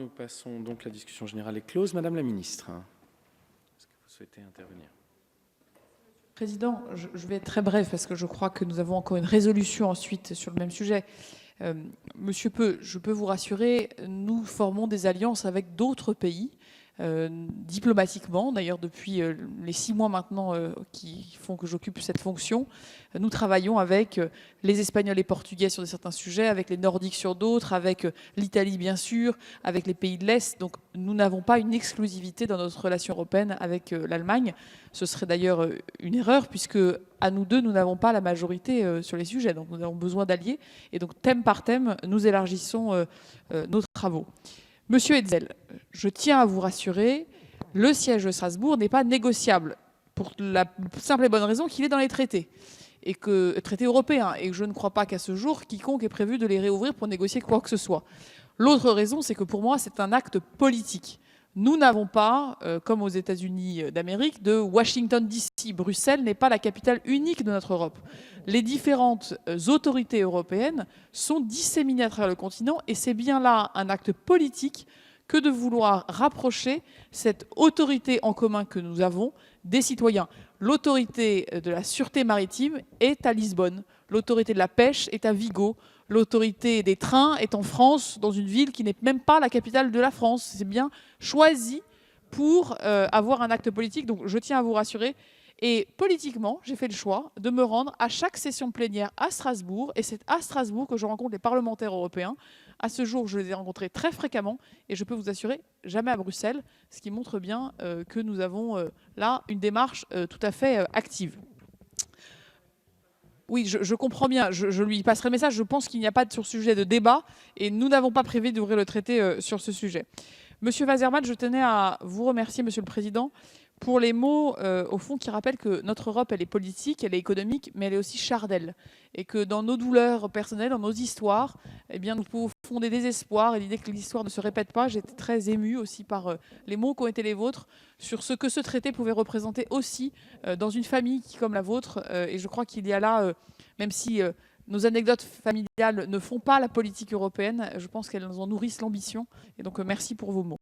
Nous passons donc, la discussion générale est close. Madame la ministre, est-ce que vous souhaitez intervenir? Président, je vais être très bref parce que je crois que nous avons encore une résolution ensuite sur le même sujet. Monsieur Peu, je peux vous rassurer, nous formons des alliances avec d'autres pays, diplomatiquement. D'ailleurs, depuis les 6 mois maintenant qui font que j'occupe cette fonction, nous travaillons avec les Espagnols et Portugais sur certains sujets, avec les Nordiques sur d'autres, avec l'Italie bien sûr, avec les pays de l'Est. Donc nous n'avons pas une exclusivité dans notre relation européenne avec l'Allemagne. Ce serait d'ailleurs une erreur puisque à nous deux, nous n'avons pas la majorité sur les sujets. Donc nous avons besoin d'alliés. Et donc thème par thème, nous élargissons nos travaux. Monsieur Hetzel, je tiens à vous rassurer, le siège de Strasbourg n'est pas négociable pour la simple et bonne raison qu'il est dans les traités, traités européens, et que je ne crois pas qu'à ce jour, quiconque ait prévu de les réouvrir pour négocier quoi que ce soit. L'autre raison, c'est que pour moi, c'est un acte politique. Nous n'avons pas, comme aux États-Unis d'Amérique, de Washington DC. Bruxelles n'est pas la capitale unique de notre Europe. Les différentes autorités européennes sont disséminées à travers le continent et c'est bien là un acte politique que de vouloir rapprocher cette autorité en commun que nous avons des citoyens. L'autorité de la sûreté maritime est à Lisbonne, l'autorité de la pêche est à Vigo, l'autorité des trains est en France, dans une ville qui n'est même pas la capitale de la France. C'est bien choisi pour avoir un acte politique. Donc je tiens à vous rassurer. Et politiquement, j'ai fait le choix de me rendre à chaque session plénière à Strasbourg. Et c'est à Strasbourg que je rencontre les parlementaires européens. À ce jour, je les ai rencontrés très fréquemment. Et je peux vous assurer, jamais à Bruxelles, ce qui montre bien que nous avons là une démarche tout à fait active. Oui, je comprends bien. Je lui passerai le message. Je pense qu'il n'y a pas sur ce sujet de débat. Et nous n'avons pas prévu d'ouvrir le traité sur ce sujet. Monsieur Waserman, je tenais à vous remercier, Monsieur le Président, pour les mots, au fond, qui rappellent que notre Europe, elle est politique, elle est économique, mais elle est aussi chardelle. Et que dans nos douleurs personnelles, dans nos histoires, eh bien, nous pouvons fonder des espoirs. Et l'idée que l'histoire ne se répète pas, j'étais très émue aussi par les mots qui ont été les vôtres, sur ce que ce traité pouvait représenter aussi dans une famille qui, comme la vôtre. Et je crois qu'il y a là, même si nos anecdotes familiales ne font pas la politique européenne, je pense qu'elles en nourrissent l'ambition. Et donc, merci pour vos mots.